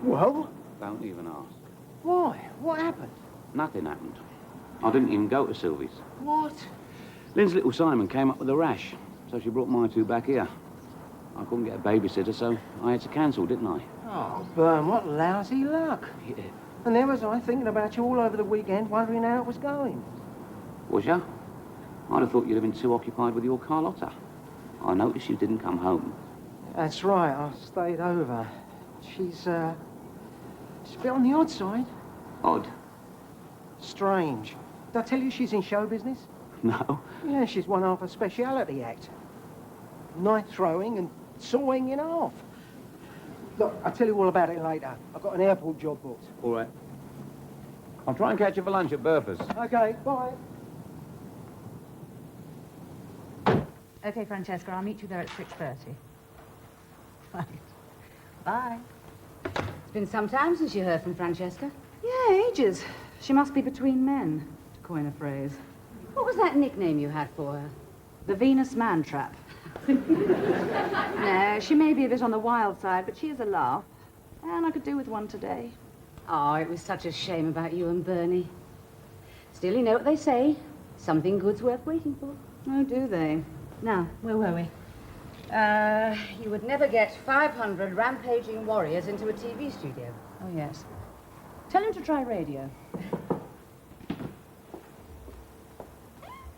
Well? Don't even ask. Why? What happened? Nothing happened. I didn't even go to Sylvie's. What? Lynn's little Simon came up with a rash, so she brought my two back here. I couldn't get a babysitter, so I had to cancel, didn't I? Oh, Byrne, what lousy luck. Yeah. And there was I thinking about you all over the weekend, wondering how it was going. Was ya? I'd have thought you'd have been too occupied with your Carlotta. I noticed you didn't come home. That's right, I stayed over. She's a bit on the odd side. Odd? Strange. Did I tell you she's in show business? No. Yeah, she's one half a speciality act. Knife throwing and sawing in half. Look, I'll tell you all about it later. I've got an airport job booked. All right. I'll try and catch you for lunch at Burpers. Okay, bye. Okay, Franchesca, I'll meet you there at 6:30. Right. Bye. It's been some time since you heard from Franchesca. Yeah, ages. She must be between men, to coin a phrase. What was that nickname you had for her? The Venus Man-Trap. No, she may be a bit on the wild side, but she is a laugh. And I could do with one today. Oh, it was such a shame about you and Bernie. Still, you know what they say. Something good's worth waiting for. Oh, do they? Now, where were we? You would never get 500 rampaging warriors into a TV studio. Oh, yes. Tell him to try radio.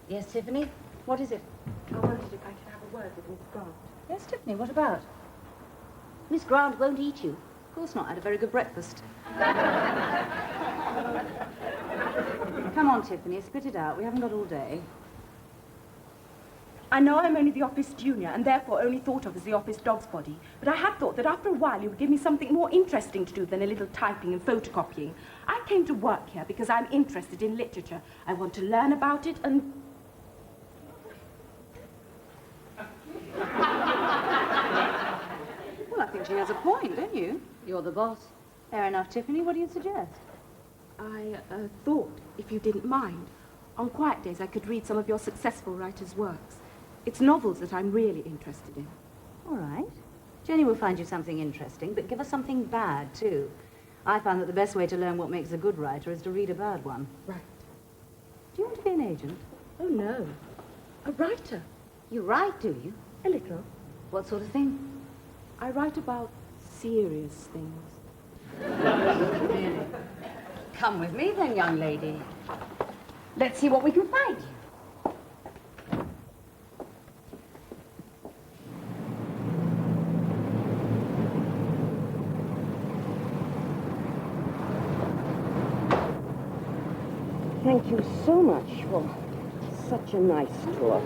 Yes, Tiffany? What is it? I wondered if I could have a word with Miss Grant. Yes, Tiffany, what about? Miss Grant won't eat you. Of course not. I had a very good breakfast. Come on, Tiffany, spit it out. We haven't got all day. I know I'm only the office junior and therefore only thought of as the office dog's body, but I had thought that after a while you would give me something more interesting to do than a little typing and photocopying. I came to work here because I'm interested in literature. I want to learn about it and... Well, I think she has a point, don't you? You're the boss. Fair enough, Tiffany. What do you suggest? I thought, if you didn't mind, on quiet days I could read some of your successful writers' works. It's novels that I'm really interested in. All right. Jenny will find you something interesting, but give us something bad, too. I found that the best way to learn what makes a good writer is to read a bad one. Right. Do you want to be an agent? Oh, no. A writer. You write, do you? A little. What sort of thing? I write about serious things. Really? Come with me, then, young lady. Let's see what we can find. Thank you so much for such a nice tour.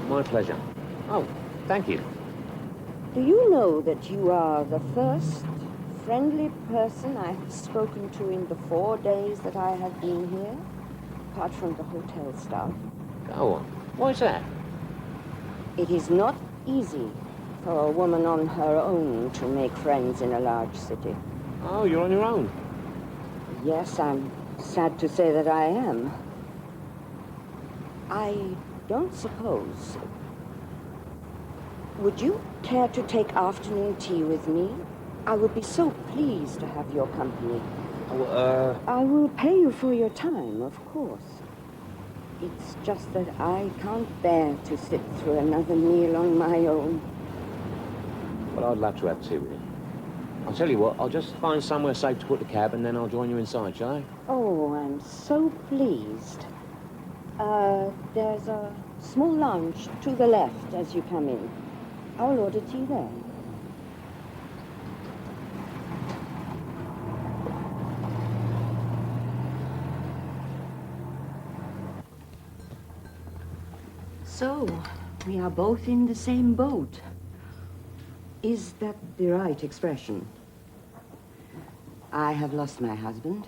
My pleasure. Oh, thank you. Do you know that you are the first friendly person I have spoken to in the 4 days that I have been here, apart from the hotel staff? Go on. Why's that? It is not easy for a woman on her own to make friends in a large city. Oh, you're on your own? Yes, I'm sad to say that I am. I don't suppose... Would you care to take afternoon tea with me? I would be so pleased to have your company. Oh, I will pay you for your time, of course. It's just that I can't bear to sit through another meal on my own. Well, I'd love to have tea with you. I'll tell you what, I'll just find somewhere safe to put the cab and then I'll join you inside, shall I? Oh, I'm so pleased. There's a small lounge to the left as you come in. I'll order tea there. So, we are both in the same boat. Is that the right expression? I have lost my husband,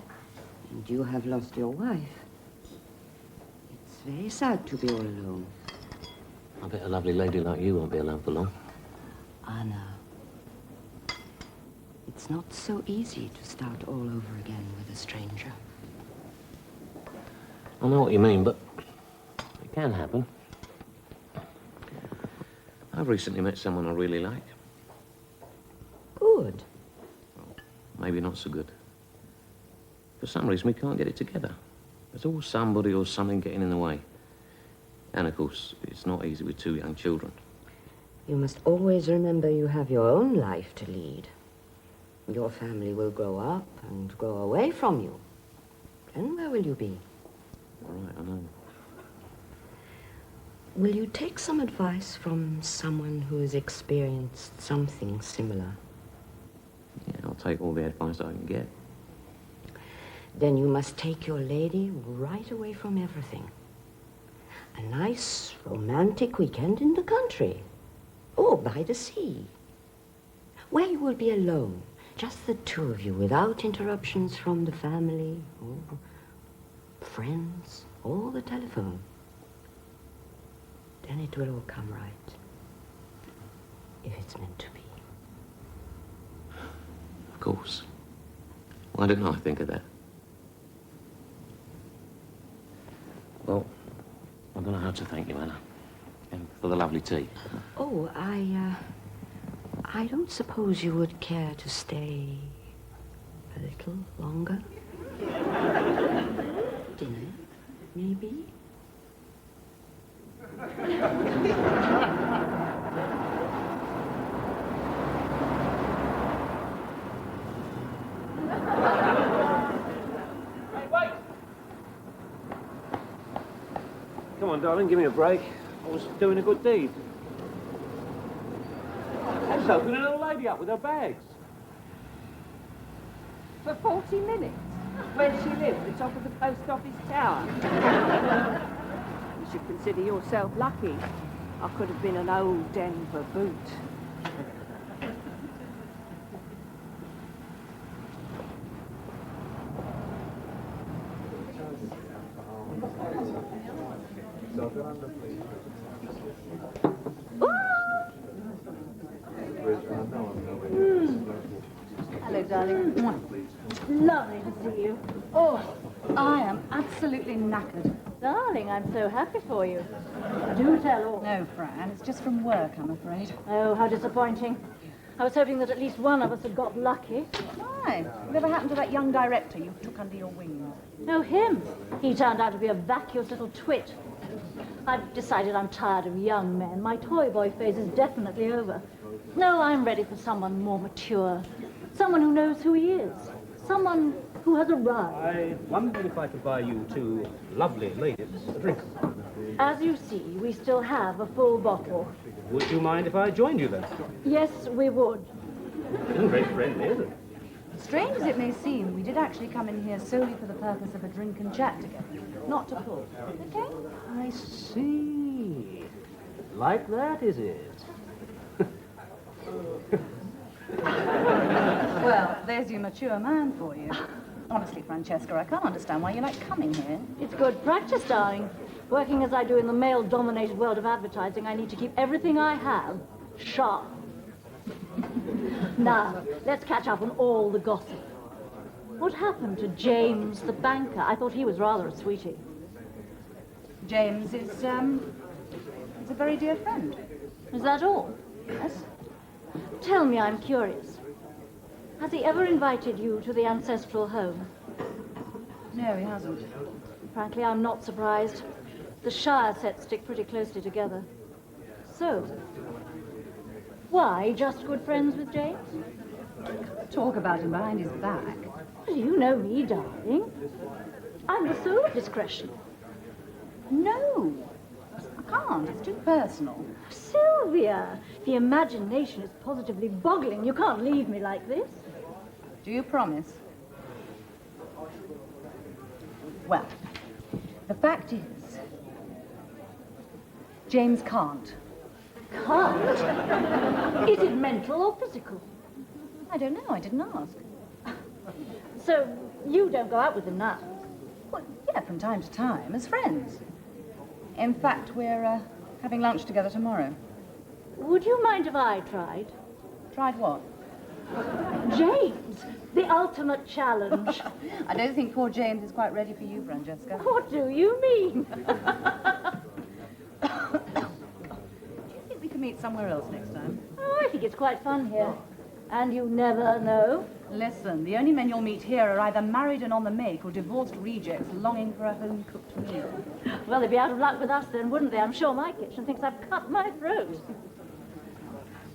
and you have lost your wife. It's very sad to be all alone. I bet a lovely lady like you won't be alone for long. I know. It's not so easy to start all over again with a stranger. I know what you mean, but it can happen. I've recently met someone I really like. Good. Well, maybe not so good. For some reason, we can't get it together. There's always somebody or something getting in the way. And, of course, it's not easy with 2 young children. You must always remember you have your own life to lead. Your family will grow up and grow away from you. Then where will you be? All right, I know. Will you take some advice from someone who has experienced something similar? Yeah, I'll take all the advice I can get. Then you must take your lady right away from everything. A nice romantic weekend in the country. Or by the sea. Where you will be alone. Just the 2 of you, without interruptions from the family, or friends, or the telephone. Then it will all come right. If it's meant to be. Of course. Why didn't I think of that? Well, I don't know how to thank you, Anna. And for the lovely tea. Oh, I don't suppose you would care to stay a little longer? Dinner, maybe? Come on, darling, give me a break. I was doing a good deed. I was helping a little lady up with her bags. For 40 minutes? Where does she live? At the top of the post office tower? You should consider yourself lucky. I could have been an old Denver boot. Hello, darling. Lovely to see you. Oh, I am absolutely knackered. Darling, I'm so happy for you. Do tell all. No, Fran, it's just from work, I'm afraid. Oh, how disappointing. I was hoping that at least one of us had got lucky. Why? Whatever happened to that young director you took under your wings? Oh, him. He turned out to be a vacuous little twit. I've decided I'm tired of young men. My toy boy phase is definitely over. No, I'm ready for someone more mature. Someone who knows who he is. Someone who has arrived. I wondered if I could buy you 2 lovely ladies a drink. As you see, we still have a full bottle. Would you mind if I joined you then? Yes, we would. Isn't very friendly, is it? Strange as it may seem, we did actually come in here solely for the purpose of a drink and chat together, not to pull. Okay? I see. Like that, is it? Well, there's your mature man for you. Honestly, Franchesca, I can't understand why you like coming here. It's good practice, darling. Working as I do in the male-dominated world of advertising, I need to keep everything I have sharp. Now, let's catch up on all the gossip. What happened to James the banker? I thought he was rather a sweetie. James is a very dear friend. Is that all? Yes? Tell me, I'm curious. Has he ever invited you to the ancestral home? No, he hasn't. Frankly, I'm not surprised. The Shire sets stick pretty closely together. So, why just good friends with James? Talk about him behind his back. Well, you know me, darling. I'm the soul of discretion. No, I can't. It's too personal. Sylvia, the imagination is positively boggling. You can't leave me like this. Do you promise? Well, the fact is, James can't. Can't? Is it mental or physical? I don't know. I didn't ask. So, you don't go out with him now? Well, yeah, from time to time, as friends. In fact, we're having lunch together tomorrow. Would you mind if I tried? Tried what? James, the ultimate challenge. I don't think poor James is quite ready for you, Franchesca. What do you mean? Do you think we can meet somewhere else next time? Oh, I think it's quite fun here. And you never know. Listen, the only men you'll meet here are either married and on the make or divorced rejects longing for a home-cooked meal. Well, they'd be out of luck with us then, wouldn't they? I'm sure my kitchen thinks I've cut my throat.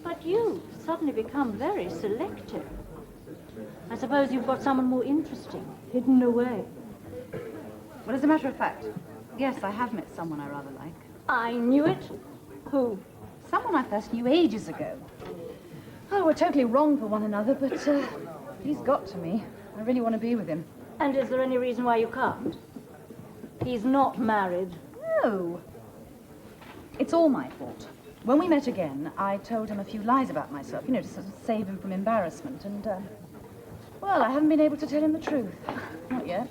But you suddenly become very selective. I suppose you've got someone more interesting, hidden away. Well, as a matter of fact, yes, I have met someone I rather like. I knew it. Who? Someone I first knew ages ago. Oh, we're totally wrong for one another, but he's got to me. I really want to be with him. And is there any reason why you can't? He's not married. No. It's all my fault. When we met again, I told him a few lies about myself, you know, to sort of save him from embarrassment. And, well, I haven't been able to tell him the truth. Not yet.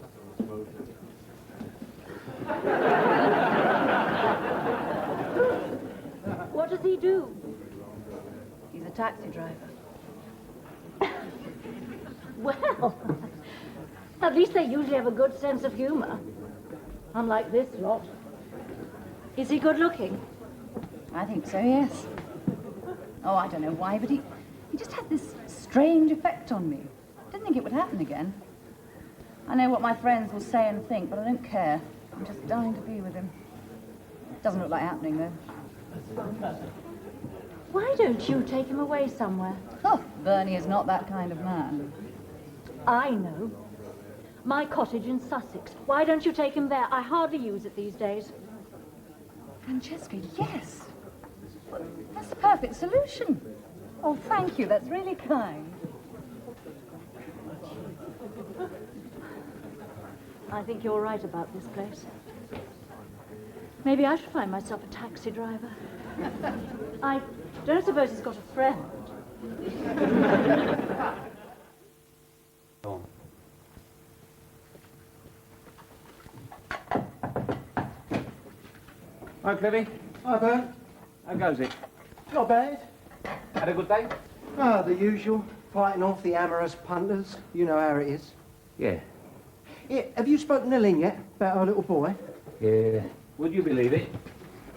What does he do? He's a taxi driver. Well, at least they usually have a good sense of humor. Unlike this lot. Is he good looking? I think so, yes. Oh, I don't know why, but he just had this strange effect on me. Didn't think it would happen again. I know what my friends will say and think, but I don't care. I'm just dying to be with him. Doesn't look like happening, though. Why don't you take him away somewhere? Oh, Bernie is not that kind of man. I know. My cottage in Sussex. Why don't you take him there? I hardly use it these days. Franchesca, yes. Well, that's the perfect solution. Oh, thank you. That's really kind. I think you're right about this place. Maybe I should find myself a taxi driver. I don't suppose he's got a friend. Hi, Cliffy. Hi, Bert. How goes it? Not bad. Had a good day? Ah, the usual. Fighting off the amorous punters. You know how it is. Yeah. Yeah, have you spoken to Lynn yet about our little boy? Yeah. Would you believe it?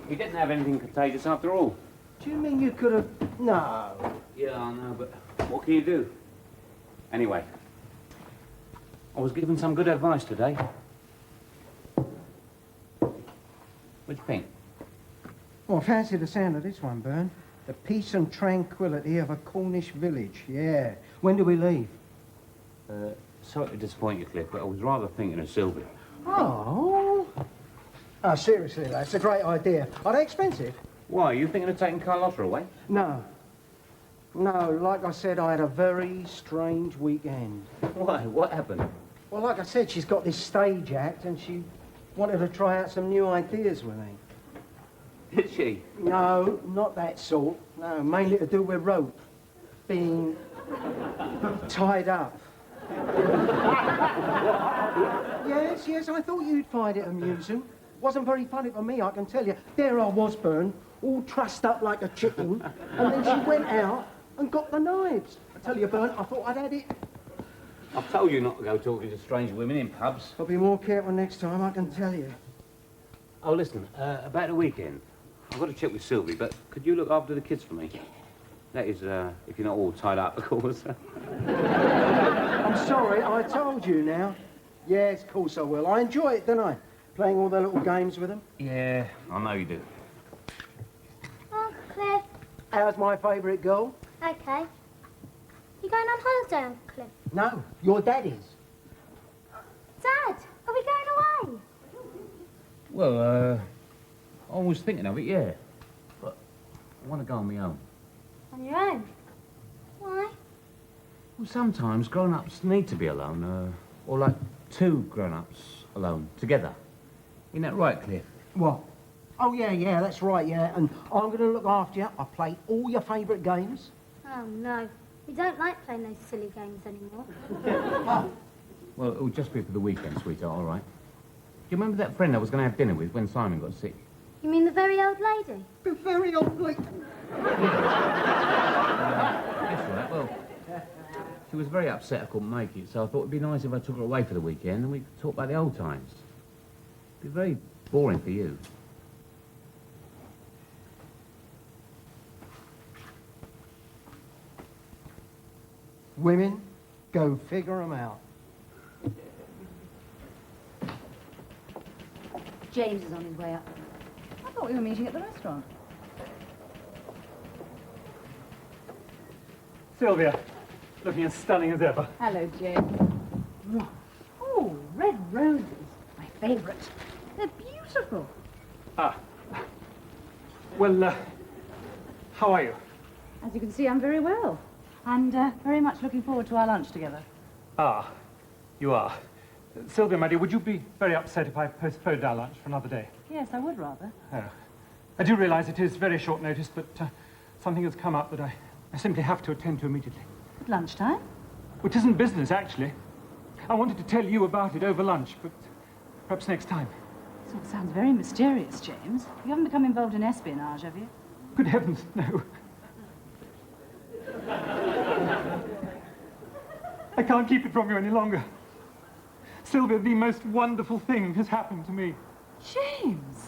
He didn't have anything contagious after all. Do you mean you could have... No. Yeah, I know, but what can you do? Anyway, I was given some good advice today. What do you think? Well, I fancy the sound of this one, Bern. The peace and tranquility of a Cornish village, yeah. When do we leave? Sorry to disappoint you, Cliff, but I was rather thinking of Sylvia. Oh. Oh, seriously, that's a great idea. Are they expensive? Why, are you thinking of taking Carlotta away? No. No, like I said, I had a very strange weekend. Why? What happened? Well, like I said, she's got this stage act and she wanted to try out some new ideas with me. Did she? No, not that sort. No, mainly to do with rope. Being tied up. Yes, I thought you'd find it amusing. Wasn't very funny for me, I can tell you. There I was, Bern, all trussed up like a chicken, and then she went out and got the knives. I tell you, Bern, I thought I'd had it. I've told you not to go talking to strange women in pubs. I'll be more careful next time, I can tell you. Oh, listen, about the weekend. I've got to check with Sylvie, but could you look after the kids for me? That is, if you're not all tied up, of course. I'm sorry, I told you now. Yes, of course I will. I enjoy it, don't I? Playing all the little games with them. Yeah, I know you do. Oh, Cliff. How's my favourite girl? Okay. You going on holiday, Uncle Cliff? No, your daddy's. Dad, are we going away? Well, I was thinking of it, yeah. But I want to go on my own. On your own? Why? Well, sometimes grown-ups need to be alone, or like two grown-ups alone, together. Isn't that right, Cliff? What? Oh, yeah, that's right, yeah. And I'm going to look after you. I play all your favourite games. Oh, no. We don't like playing those silly games anymore. Well, it'll just be for the weekend, sweetheart, all right? Do you remember that friend I was going to have dinner with when Simon got sick? You mean the very old lady? The very old lady. That's right, well, she was very upset I couldn't make it, so I thought it'd be nice if I took her away for the weekend and we could talk about the old times. It'd be very boring for you. Women, Go figure 'em out. James is on his way up. I thought we were meeting at the restaurant. Sylvia, looking as stunning as ever. Hello, James. Oh, red roses. My favourite. They're beautiful. Ah. Well, how are you? As you can see, I'm very well. And very much looking forward to our lunch together. Ah, you are. Sylvia, my dear, would you be very upset if I postponed our lunch for another day? Yes, I would rather. Oh. I do realise it is very short notice, but something has come up that I simply have to attend to immediately. At lunchtime? Which isn't business, actually. I wanted to tell you about it over lunch, but perhaps next time. This all sounds very mysterious, James. You haven't become involved in espionage, have you? Good heavens, no. I can't keep it from you any longer. Sylvia, the most wonderful thing has happened to me. James!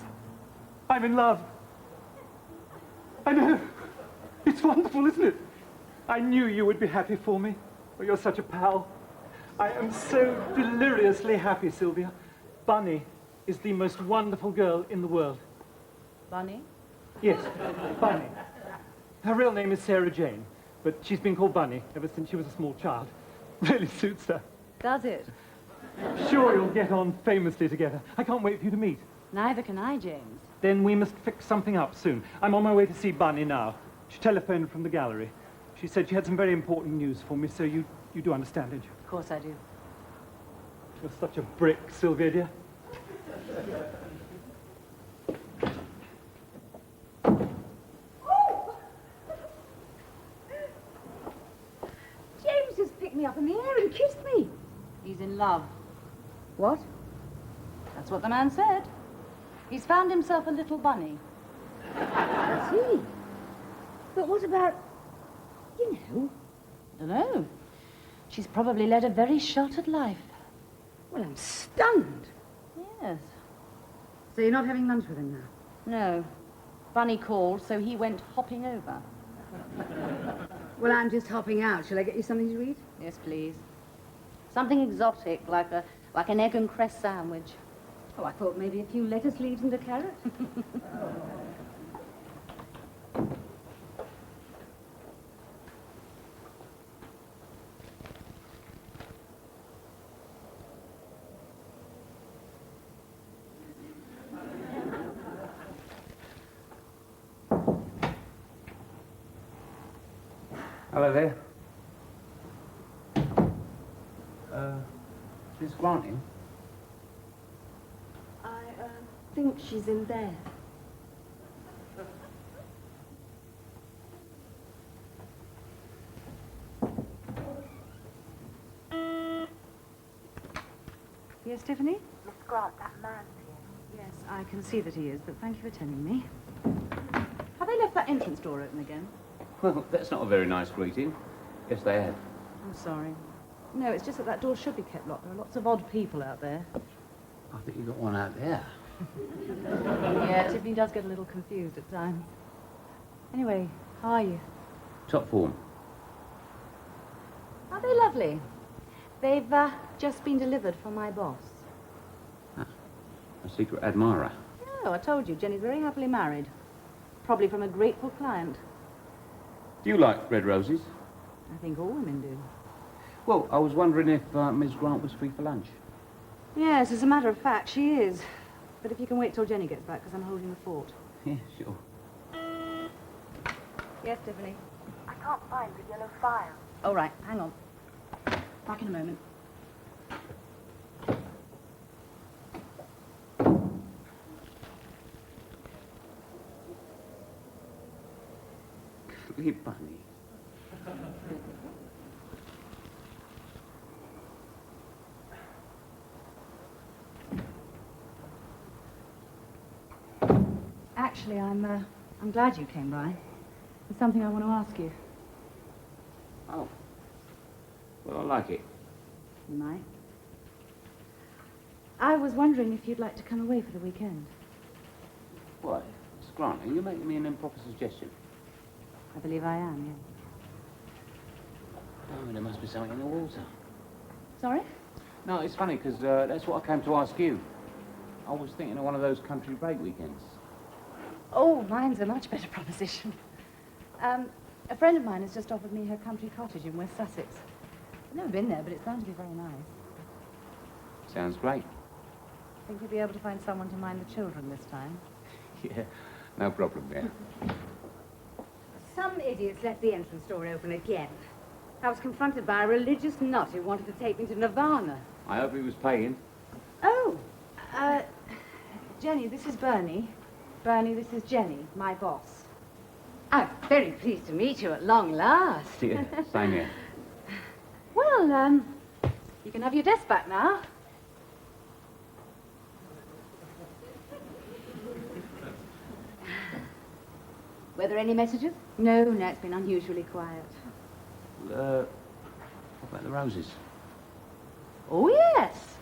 I'm in love. I know. It's wonderful, isn't it? I knew you would be happy for me. Oh, you're such a pal. I am so deliriously happy, Sylvia. Bunny is the most wonderful girl in the world. Bunny? Yes, Bunny. Her real name is Sarah Jane, but she's been called Bunny ever since she was a small child. Really suits her. Does it? Sure you'll get on famously together. I can't wait for you to meet. Neither can I, James. Then we must fix something up soon. I'm on my way to see Bunny now. She telephoned from the gallery. She said she had some very important news for me, so you do understand, don't you? Of course I do. You're such a brick, Sylvia, dear. James just picked me up in the air and kissed me. He's in love. What? That's what the man said. He's found himself a little bunny. I see. But what about, you know? I don't know. She's probably led a very sheltered life. Well, I'm stunned. Yes. So you're not having lunch with him now? No. Bunny called, so he went hopping over. Well, I'm just hopping out. Shall I get you something to eat? Yes, please. Something exotic, like an egg and cress sandwich. Oh, I thought maybe a few lettuce leaves and a carrot. Hello there. Miss Granting? I think she's in there. Yes, Tiffany? Miss Grant, that man's here. Yes, I can see that he is, but thank you for telling me. Have they left that entrance door open again? Well, that's not a very nice greeting. Yes, they have. I'm sorry. No, it's just that door should be kept locked. There are lots of odd people out there. I think you got one out there. Yeah, Tiffany does get a little confused at times. Anyway, how are you? Top form. Are they lovely? They've just been delivered from my boss. A secret admirer. Oh, I told you, Jenny's very happily married. Probably from a grateful client. Do you like red roses? I think all women do. Well, I was wondering if Miss Grant was free for lunch. Yes, as a matter of fact, she is. But if you can wait till Jenny gets back, because I'm holding the fort. Yeah, sure. Yes, Tiffany? I can't find the yellow file. All right, hang on. Back in a moment. Hey, Bunny. Actually, I'm glad you came by. There's something I want to ask you. Oh. Well, I like it. You might. I was wondering if you'd like to come away for the weekend. Why? Miss Grant, are you making me an improper suggestion? I believe I am, yes. Oh, there must be something in the water. Sorry? No, it's funny, because that's what I came to ask you. I was thinking of one of those country break weekends. Oh, mine's a much better proposition. A friend of mine has just offered me her country cottage in West Sussex. I've never been there, but it's bound to be very nice. Sounds great. Think you'll be able to find someone to mind the children this time? Yeah, no problem, yeah. Some idiots left the entrance door open again. I was confronted by a religious nut who wanted to take me to Nirvana. I hope he was paying. Oh, Jenny, this is Bernie. Bernie, this is Jenny, my boss. I'm very pleased to meet you at long last. Yeah, same here. Well, you can have your desk back now. Were there any messages? No, it's been unusually quiet. What about the roses? Oh, yes.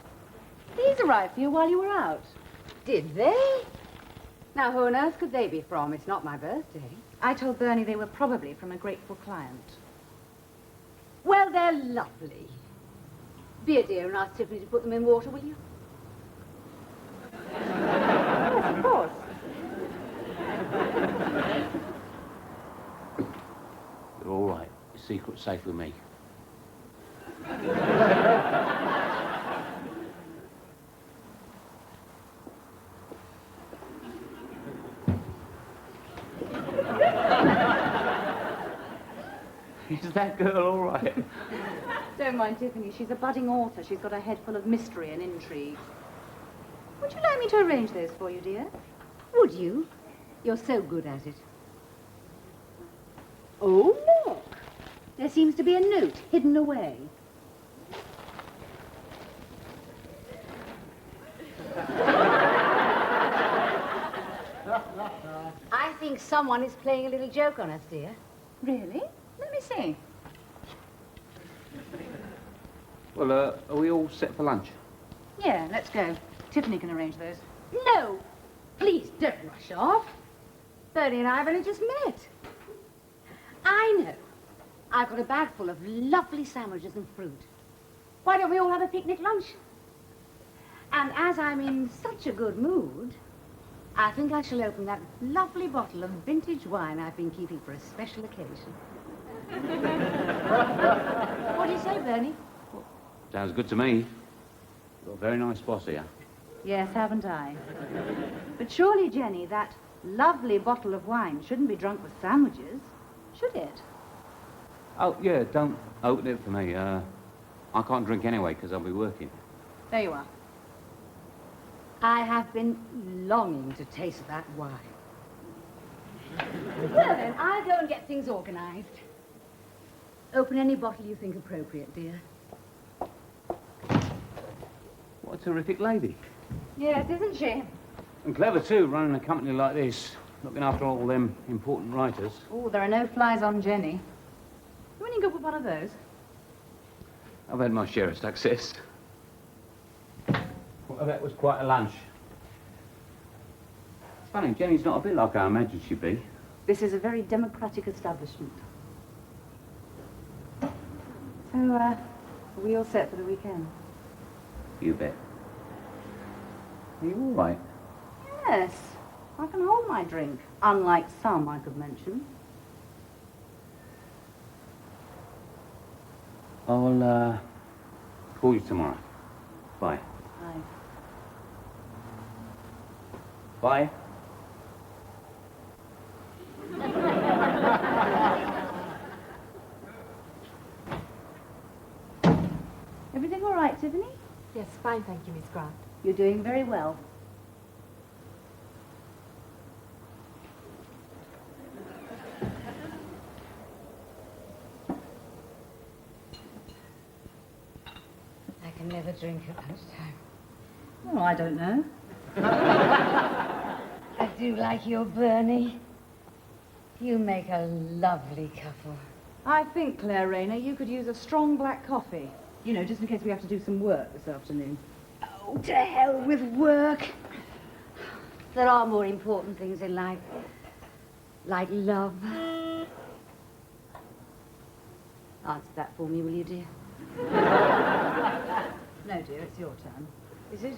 These arrived for you while you were out. Did they? Now, who on earth could they be from? It's not my birthday. I told Bernie they were probably from a grateful client. Well, they're lovely. Be a dear and ask Tiffany to put them in water, will you? Yes, of course. You're all right. Your secret's safe with me. Is that girl all right? Don't mind Tiffany. She's a budding author. She's got a head full of mystery and intrigue. Would you like me to arrange those for you, dear? Would you? You're so good at it. Oh, look. There seems to be a note hidden away. I think someone is playing a little joke on us, dear. Really? Let me see. Well, are we all set for lunch? Yeah, let's go. Tiffany can arrange those. No! Please, don't rush off. Bernie and I have only just met. I know. I've got a bag full of lovely sandwiches and fruit. Why don't we all have a picnic lunch? And as I'm in such a good mood, I think I shall open that lovely bottle of vintage wine I've been keeping for a special occasion. What do you say, Bernie? Sounds good to me. Got a very nice boss here. Yes, haven't I? But surely, Jenny, that lovely bottle of wine shouldn't be drunk with sandwiches, should it? Oh, yeah, don't open it for me. I can't drink anyway, because I'll be working. There you are. I have been longing to taste that wine. Well, then, I'll go and get things organized. Open any bottle you think appropriate, dear. What a terrific lady. Yes, isn't she? And clever, too, running a company like this. Looking after all them important writers. Oh, there are no flies on Jenny. You want to go for one of those? I've had my share of success. Well, that was quite a lunch. It's funny, Jenny's not a bit like I imagined she'd be. This is a very democratic establishment. So, are we all set for the weekend? You bet. Are you all right? Yes. I can hold my drink, unlike some I could mention. I'll, call you tomorrow. Bye. Bye. Bye. Everything all right, Tiffany? Yes, fine, thank you, Miss Grant. You're doing very well. I can never drink at lunchtime. Oh, I don't know. I do like your Bernie. You make a lovely couple. I think, Claire Rayner, you could use a strong black coffee. You know, just in case we have to do some work this afternoon. Oh, to hell with work. There are more important things in life. Like love. Answer that for me, will you, dear? No, dear, it's your turn. Is it?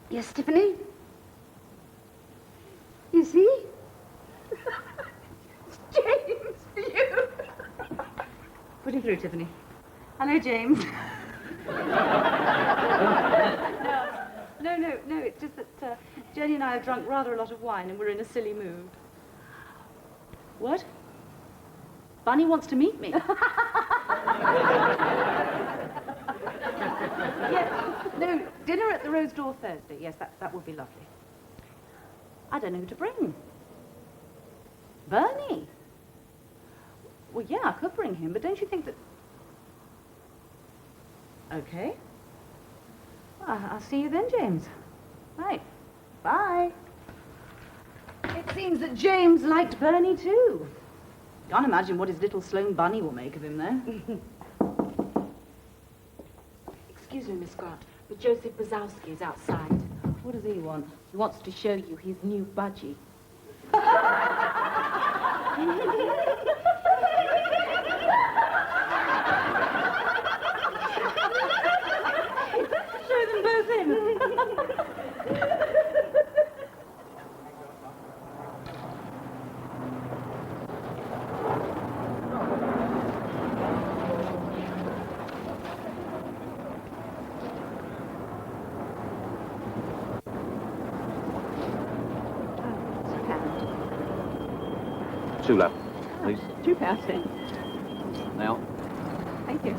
Yes, Tiffany? You see? It's James, for you. Put him through, Tiffany. Hello, James. No, it's just that Jenny and I have drunk rather a lot of wine and we're in a silly mood. What? Bunny wants to meet me. Yeah, no, dinner at the Rose Door Thursday. Yes, that would be lovely. I don't know who to bring. Bernie. Well, yeah, I could bring him, but don't you think that... Okay. I'll see you then, James. Right. Bye. It seems that James liked Bernie, too. Can't imagine what his little Sloane bunny will make of him, though. Excuse me, Miss Grant, but Joseph Brzezowski is outside. What does he want? He wants to show you his new budgie. Show them both in. Two left, please. £2 then. Now. Thank you.